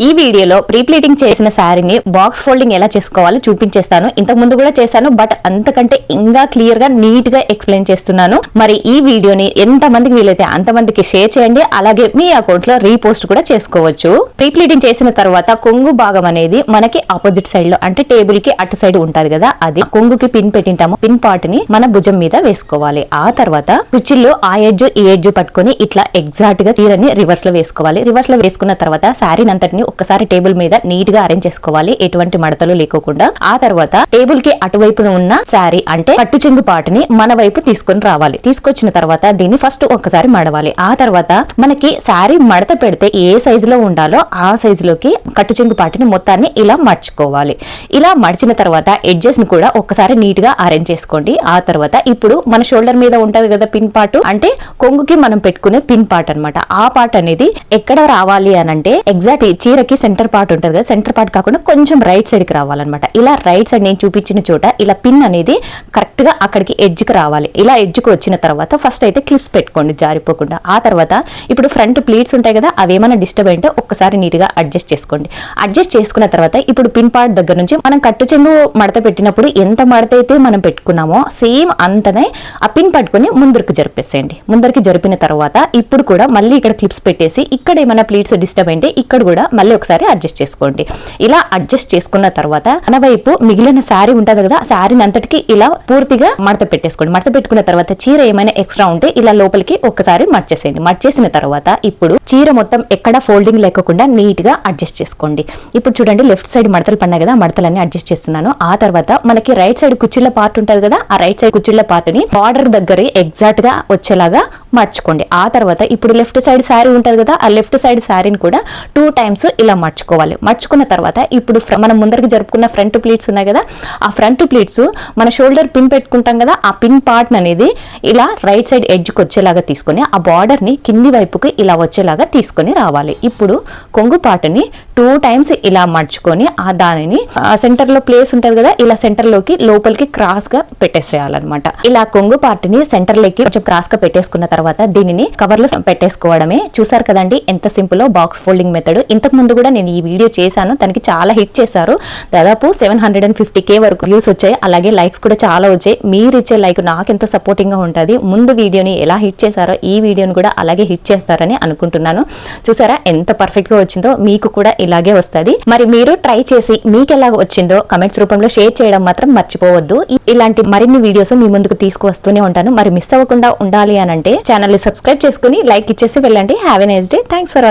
ఈ వీడియోలో pre pleating చేసిన శారీని బాక్స్ ఫోల్డింగ్ ఎలా చేసుకోవాలో చూపించేస్తాను. ఇంతకు ముందు కూడా చేశాను, బట్ అంతకంటే ఇంకా క్లియర్ గా నీట్ గా ఎక్స్ప్లెయిన్ చేస్తున్నాను. మరి ఈ వీడియోని ఎంత మందికి వీలైతే అంతమందికి షేర్ చేయండి. అలాగే మీ అకౌంట్ లో రీపోస్ట్ కూడా చేసుకోవచ్చు. ప్రీ ప్లీటింగ్ చేసిన తర్వాత కొంగు భాగం అనేది మనకి ఆపోజిట్ సైడ్ లో అంటే టేబుల్ కి అటు సైడ్ ఉంటది కదా, అది కొంగుకి పిన్ పెట్టింటాము. పిన్ పార్ట్ ని మన భుజం మీద వేసుకోవాలి. ఆ తర్వాత కుచ్చిళ్ళు ఆ ఎడ్జ్ ఈ ఎడ్జ్ పట్టుకొని ఇట్లా ఎగ్జాక్ట్ గా చీరని రివర్స్ లో వేసుకోవాలి. రివర్స్ లో వేసుకున్న తర్వాత శారీని అంతటిని ఒక్కసారి టేబుల్ మీద నీట్ గా అరేంజ్ చేసుకోవాలి, ఎటువంటి మడతలు లేకోకుండా. ఆ తర్వాత టేబుల్ కి అటువైపున ఉన్న శారీ అంటే పట్టు చెంగు పాటుని మన వైపు తీసుకొని రావాలి. తీసుకొచ్చిన తర్వాత దీన్ని ఫస్ట్ ఒక్కసారి మడవాలి. ఆ తర్వాత మనకి శారీ మడత పెడితే ఏ సైజు లో ఉండాలో ఆ సైజులోకి కట్టు చెంగు పాటుని మొత్తాన్ని ఇలా మర్చుకోవాలి. ఇలా మడిచిన తర్వాత ఎడ్జెస్ ని కూడా ఒక్కసారి నీట్ గా అరేంజ్ చేసుకోండి. ఆ తర్వాత ఇప్పుడు మన షోల్డర్ మీద ఉంటది కదా పిన్ పార్ట్, అంటే కొంగుకి మనం పెట్టుకునే పిన్ పార్ట్ అన్నమాట. ఆ పార్ట్ అనేది ఎక్కడ రావాలి అనంటే ఎగ్జాక్ట్ చీరకి సెంటర్ పార్ట్ ఉంటది కదా, సెంటర్ పార్ట్ కాకుండా కొంచెం రైట్ సైడ్ కి రావాలన్నమాట. ఇలా రైట్ సైడ్ నేను చూపించిన చోట ఇలా పిన్ అనేది కరెక్ట్ గా అక్కడికి ఎడ్జ్ కి రావాలి. ఇలా ఎడ్జ్ కి వచ్చిన తర్వాత ఫస్ట్ అయితే క్లిప్స్ పెట్టుకోండి జారిపోకుండా. ఆ తర్వాత ఇప్పుడు ఫ్రంట్ ప్లీట్స్ ఉంటాయి కదా, అవి ఏమైనా డిస్టర్బ్ అయితే ఒక్కసారి నీట్ గా అడ్జస్ట్ చేసుకోండి. అడ్జస్ట్ చేసుకున్న తర్వాత ఇప్పుడు పిన్ పార్ట్ దగ్గర నుంచి మనం కట్టు చెంగు మడత పెట్టినప్పుడు ఎంత మడత అయితే మనం పెట్టుకున్నామో సేమ్ అంతనే ఆ పిన్ పట్టుకుని ముందరికి జరిపేసేయండి. ముందరికి జరిపిన తర్వాత ఇప్పుడు కూడా మళ్ళీ ఇక్కడ క్లిప్స్ పెట్టేసి ఇక్కడ ఏమైనా ప్లీట్స్ డిస్టర్బ్ అయితే ఇక్కడ కూడా మళ్ళీ ఒకసారి అడ్జస్ట్ చేసుకోండి. ఇలా అడ్జస్ట్ చేసుకున్న తర్వాత మన వైపు మిగిలిన శారీ ఉంటది కదా, శారీని అంతటికి ఇలా పూర్తిగా మడత పెట్టేసుకోండి. మడత పెట్టుకున్న తర్వాత చీర ఏమైనా ఎక్స్ట్రా ఉంటే ఇలా లోపలికి ఒక్కసారి మర్చేసేయండి. మర్చేసిన తర్వాత ఇప్పుడు చీర మొత్తం ఎక్కడ ఫోల్డింగ్ లేకుండా నీట్ గా అడ్జస్ట్ చేసుకోండి. ఇప్పుడు చూడండి లెఫ్ట్ సైడ్ మడతలు పడినాయి కదా, మడతలన్నీ అడ్జస్ట్ చేస్తున్నాను. ఆ తర్వాత మనకి రైట్ సైడ్ కుచ్చిళ్ళ పార్ట్ ఉంటది కదా, ఆ రైట్ సైడ్ కుచ్చిళ్ళ పార్ట్ ని బార్డర్ దగ్గర ఎగ్జాక్ట్ గా వచ్చేలాగా మర్చుకోండి. ఆ తర్వాత ఇప్పుడు లెఫ్ట్ సైడ్ శారీ ఉంటది కదా, ఆ లెఫ్ట్ సైడ్ శారీని కూడా 2 times ఇలా మర్చుకోవాలి. మర్చుకున్న తర్వాత ఇప్పుడు మనం ముందరికి జరుపుకున్న ఫ్రంట్ ప్లీట్స్ ఉన్నాయి కదా, ఆ ఫ్రంట్ ప్లీట్స్ మన షోల్డర్ పిన్ పెట్టుకుంటాం కదా, ఆ పిన్ పార్ట్ అనేది ఇలా రైట్ సైడ్ ఎడ్జ్ కి వచ్చేలాగా తీసుకొని ఆ బార్డర్ ని కింది వైపుకి ఇలా వచ్చేలాగా తీసుకొని రావాలి. ఇప్పుడు కొంగు పార్ట్ని 2 times ఇలా మర్చుకొని ఆ దానిని సెంటర్ లో ప్లేస్ ఉంటది కదా, ఇలా సెంటర్ లోకి లోపలికి క్రాస్ గా పెట్టేసేయాలన్నమాట. ఇలా కొంగు పార్ట్ ని సెంటర్ లోకి కొంచెం క్రాస్ గా పెట్టేసుకున్న తర్వాత దీనిని కవర్ లో పెట్టేసుకోవడమే. చూసారు కదండి ఎంత సింపుల్ బాక్స్ ఫోల్డింగ్ మెథడ్. ఇంతకు ముందు కూడా నేను ఈ వీడియో చేశాను, దానికి చాలా హిట్ చేశారు. దాదాపు 750K వరకు వ్యూస్ వచ్చాయి, అలాగే లైక్స్ కూడా చాలా వచ్చాయి. మీరు ఇచ్చే లైక్ నాకు ఎంతో సపోర్టింగ్ గా ఉంటుంది. ముందు వీడియోని ఎలా హిట్ చేశారో ఈ వీడియోని కూడా అలాగే హిట్ చేస్తారని అనుకుంటున్నాను. చూసారా ఎంత పర్ఫెక్ట్ గా వచ్చిందో, మీకు కూడా ఇలాగే వస్తుంది. మరి మీరు ట్రై చేసి మీకు ఎలా వచ్చిందో కమెంట్స్ రూపంలో షేర్ చేయడం మాత్రం మర్చిపోవద్దు. ఇలాంటి మరిన్ని వీడియోస్ మీ ముందుకు తీసుకువస్తూనే ఉంటాను. మరి మిస్ అవ్వకుండా ఉండాలి అని అంటే ఛానల్ ని సబ్స్క్రైబ్ చేసుకుని లైక్ ఇచ్చేసి వెళ్ళండి. Have a nice day. Thanks for